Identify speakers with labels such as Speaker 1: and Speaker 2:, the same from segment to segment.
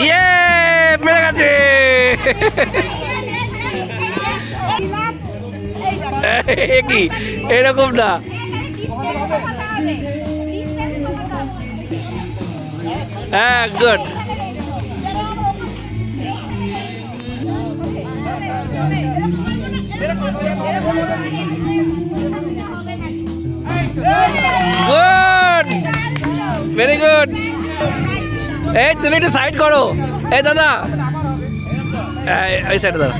Speaker 1: ইয়ে পেরে গেছে। কি এরকম না, হ্যাঁ গুড। Good, very good. এই তুমি একটু সাইড করো, এই দাদা ওই সাইডে দাদা।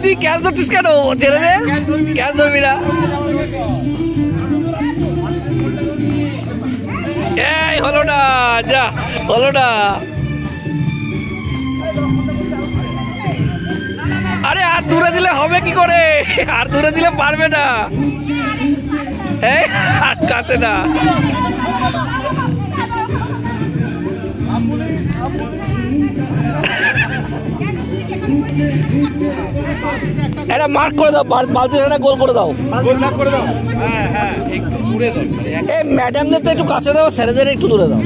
Speaker 1: তুই ক্যাচ ধরছিস কেন? ছেড়ে দে, ক্যাচ ধরবি না। এই হলো না, যা হলো না। আরে আর দূরে দিলে হবে কি করে? আর দূরে দিলে পারবে না, আর কাছে না। এটা মার্ক করে দাও, বালতির একটা গোল করে দাও, এই ম্যাডামদের তো একটু কাছে দাও, স্যারেদের একটু দূরে দাও।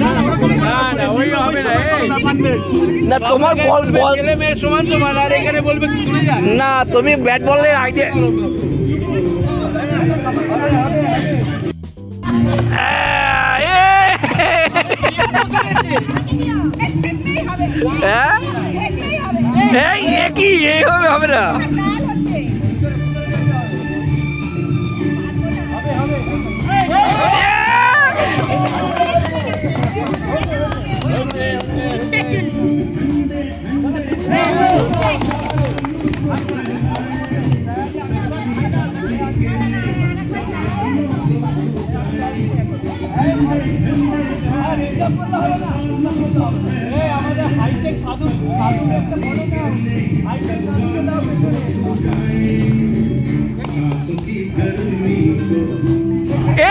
Speaker 1: না তোমার বল বল সমান সমান, আর এখানে বলবে না তুমি ব্যাট বলের আইডিয়া। কি এইভাবে হবে না?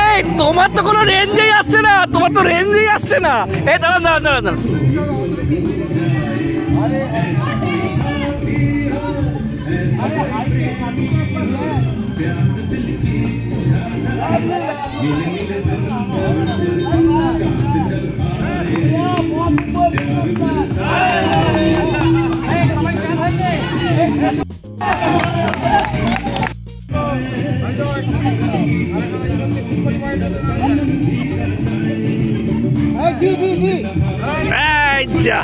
Speaker 1: এই তোমার তো কোনো রেঞ্জেই আসছে না, তোমার তো রেঞ্জেই আসছে না। এই দাঁড়ান দাঁড়ান দাঁড়ান দাঁড়ান, যা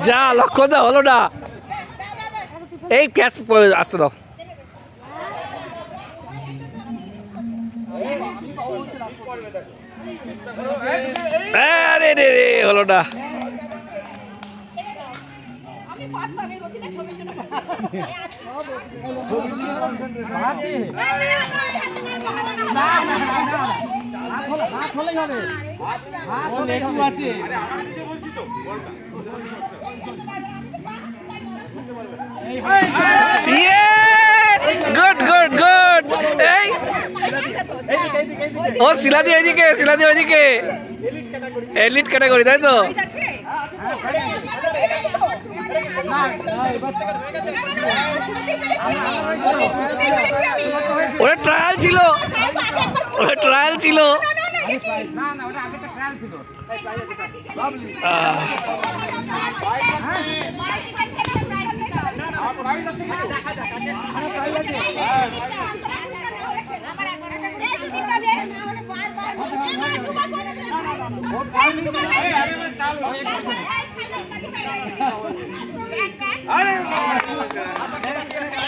Speaker 1: যা লক্ষ্য দাও, হলো না। এই ক্যাচ আসতে দাও। আরে রে রে, হলো না। Good good good. এই ও শিলাদি ওইদিকে, শিলাদি ওইদিকে, এলিট ক্যাটাগরি, তাই তো? ওটা ট্রায়াল ছিল, ওটা ট্রায়াল ছিল।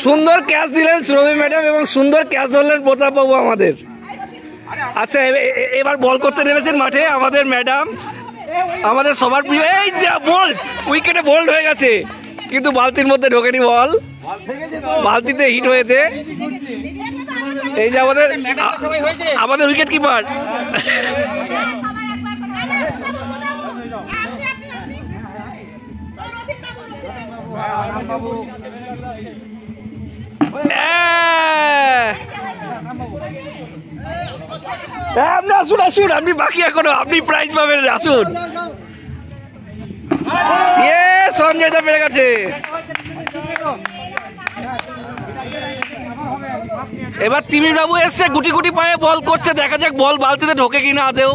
Speaker 1: সুন্দর ক্যাচ দিলেন সুরভি ম্যাডাম এবং সুন্দর ক্যাচ ধরলেন প্রতাপ বাবু আমাদের। আচ্ছা এবার বল করতে নেমেছেন মাঠে আমাদের ম্যাডাম, আমাদের সবার প্রিয়। এই যা বোল্ড, উইকেটে বোল্ড হয়ে গেছে কিন্তু বালতির মধ্যে ঢোকেনি বল, বালতিতে হিট হয়েছে। এই যে আমাদের উইকেট কিপার। আপনি আসুন আসুন, আপনি বাকি এখনো, আপনি প্রাইজ পাবেন, আসুন। সঞ্জয় দা পেরে গেছে। এবার তিমির বাবু এসছে, গুটি গুটি পায়ে বল করছে, দেখা যাক বল বালতিতে ঢোকে কিনা আদেও।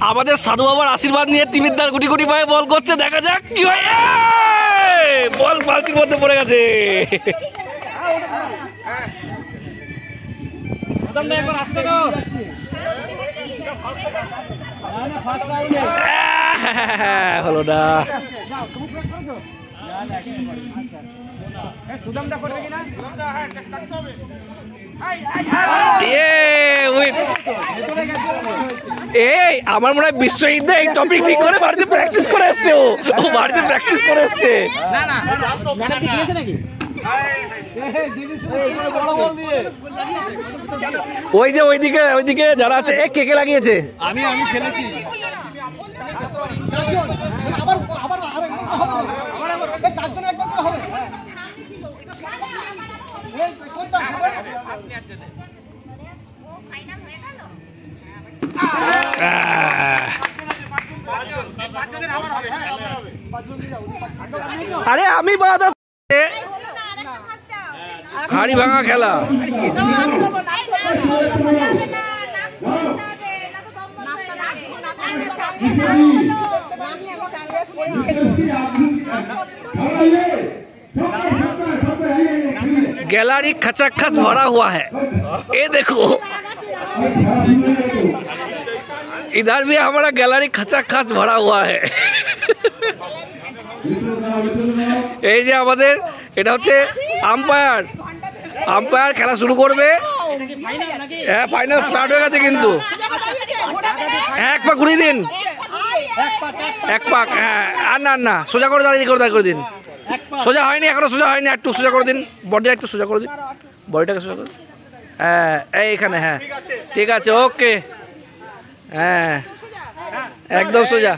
Speaker 1: আমাদের সাধু বাবার আশীর্বাদ নিয়ে তিমিরদার গুটি গুটি পায়ে বল করছে, দেখা যাক কি হয়। বল বালতির মধ্যে পড়ে গেছে। হলো না, এই আমার মনে হয় বিশ্বজিৎ এই টপিক ঠিক করে বাড়িতে প্র্যাকটিস করে এসছে। ও বাড়িতে প্র্যাকটিস করে এসছে। ওই যে ওইদিকে যারা আছে, কে কে লাগিয়েছে? আমি খেলেছি। আরে আমি বাধা, হাড়ি ভাঙা খেলা। गैलरी खचाखच भरा हुआ है, ये देखो इधर भी हमारा गैलरी खचाखच भरा हुआ है। এই যে আমাদের এটা হচ্ছে আম্পায়ার খেলা শুরু করবে। হ্যাঁ ফাইনাল স্টার্ট হয়ে গেছে কিন্তু। এক পাক ঘুরিয়ে দিন, এক পাক। হ্যাঁ আর না সোজা করে দাঁড়িয়ে করে দিন। সোজা হয়নি এখনো, সোজা হয়নি, একটু সোজা করে দিন বডিটা, একটু সোজা করে দিন বডিটাকে সোজা করে। হ্যাঁ এইখানে, হ্যাঁ ঠিক আছে, ওকে। হ্যাঁ একদম সোজা।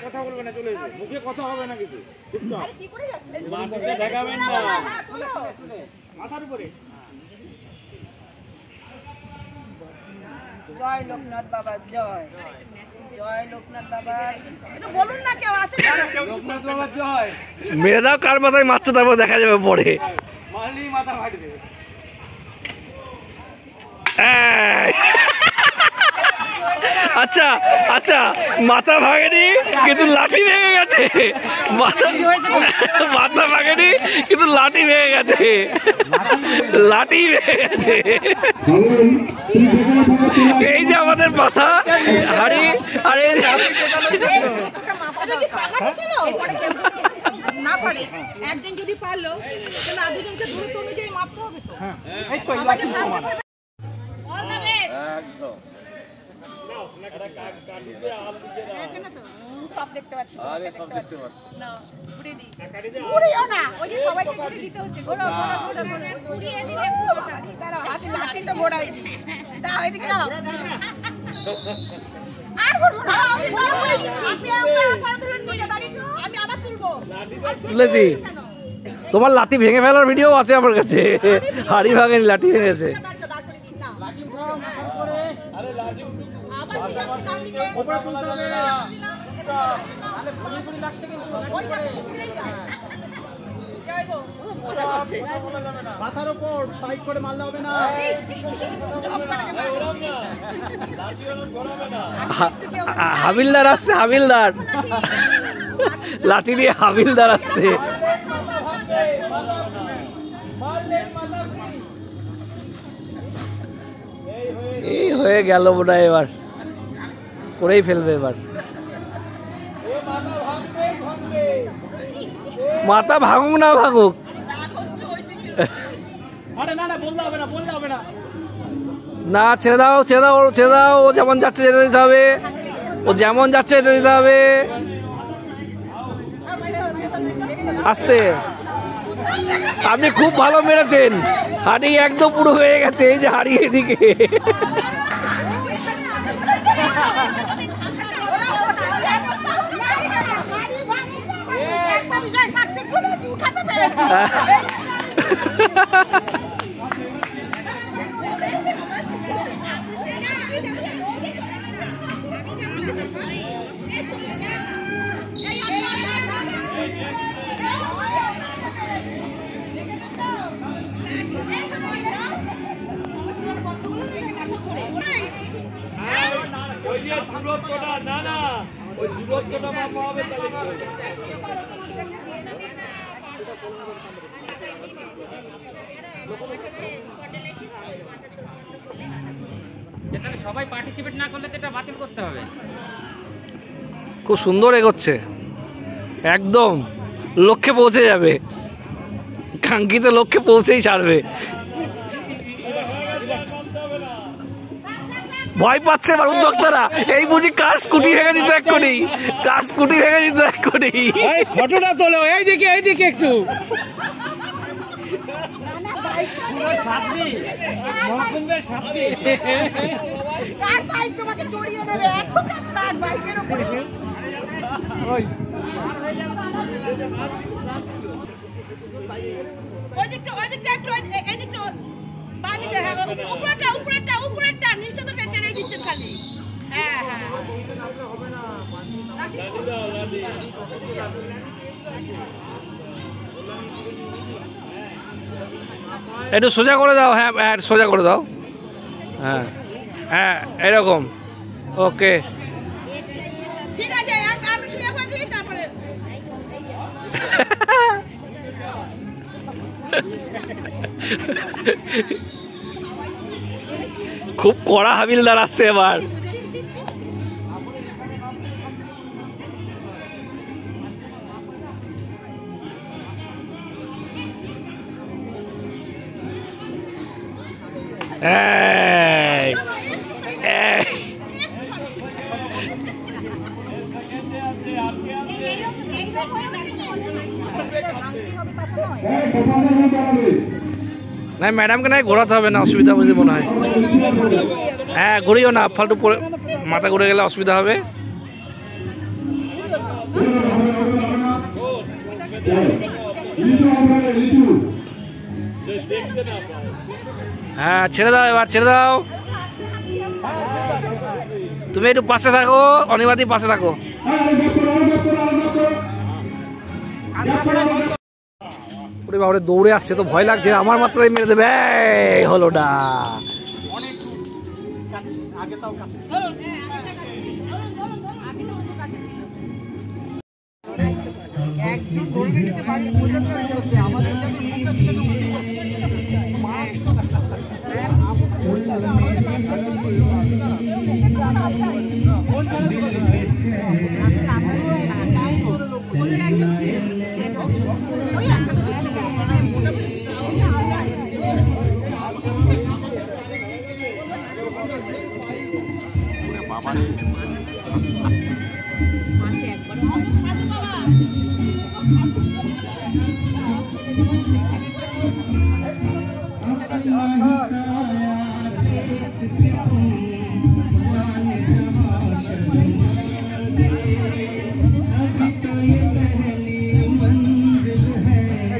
Speaker 1: জয় লোকনাথ বাবা, জয় জয় লোকনাথ বাবা, বলুন না কেউ আছে? লোকনাথ বাবা জয়। মেরে দাও, কার মাথায় মারছো তারপর দেখা যাবে পরে। মাথা ফাটবে। আচ্ছা আচ্ছা, মাথা ভাঙেনি কিন্তু লাঠি ভেঙে গেছে। মাথা ভাঙেনি কিন্তু লাঠি ভেঙে গেছে, লাঠি ভেঙে গেছে। এই যে আমাদের মাথা হাড়ি, আর এই না পারে একদিন যদি পারলো তাহলে আর দুজনকে দূরত্ব অনুযায়ী মাপতে হবে তো। একদম সব দেখতে পাচ্ছি, সব দেখতে পাচ্ছি না, ঘুরে দিই, ঘুরিও না, ওই যে সবাইকে ঘুরে দিতে হচ্ছে। ঘোরা ঘুরিয়ে দিলে দাঁড়াও, হাতে লাঠি তো ঘোরাই দিই, দাও এদিকে দাও। আর ঘুরবো না, আমি আবার তুলবো। তুলেছি, তোমার লাঠি ভেঙে ফেলার ভিডিও আছে আমার কাছে। হাড়ি ভাঙেনি, লাঠি ভেঙেছে। মাথার উপর সাইড করে মারলে হবে না। হাবিলদার আসছে, হাবিলদার লাঠি নিয়ে হাবিলদার আসছে। এই হয়ে গেল বোধ হয়, এবার করেই ফেলবে এবার। মাথা ভাঙুক না ভাঙুক, না ছেড়ে দাও ছেড়ে দাও ছেড়ে দাও, ও যেমন যাচ্ছে যেতে দিতে হবে, ও যেমন যাচ্ছে যেতে দিতে হবে। আস্তে, আপনি খুব ভালো মেরেছেন, হাড়ি একদম পুরো হয়ে গেছে, এই যে হাড়ি এদিকে।
Speaker 2: সবাই পার্টিসিপেট না করলে তো এটা বাতিল করতে হবে।
Speaker 1: খুব সুন্দর এগোচ্ছে, একদম লক্ষ্যে পৌঁছে যাবে, কাঙ্ক্ষিত লক্ষ্যে পৌঁছেই ছাড়বে। ভয় পাচ্ছে এবার উদ্যোক্তারা, এই বুঝি কার স্কুটি ভেঙে দিত এক্ষুনি, কার স্কুটি ভেঙে দিত এক্ষুনি।
Speaker 2: ফটোটা তোলো, এই দিকে একটু।
Speaker 1: একটু সোজা করে দাও, হ্যাঁ হ্যাঁ সোজা করে দাও, হ্যাঁ হ্যাঁ এরকম, ওকে। খুব কড়া হাবিলদার আসছে এবার। না ম্যাডামকে নাই ঘোরাতে হবে না, অসুবিধা বুঝতে মনে হয়। হ্যাঁ ঘুরিও না, ফালতু মাথা ঘুরে গেলে অসুবিধা হবে। হ্যাঁ ছেড়ে দাও, এবার ছেড়ে দাও। তুমি একটু পাশে থাকো, অনিবাদি পাশে থাকো। বাবারে দৌড়ে আসছে তো ভয় লাগছে, আমার মাত্রায় মেরে দেবে, হলো না।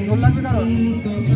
Speaker 1: झोल लगे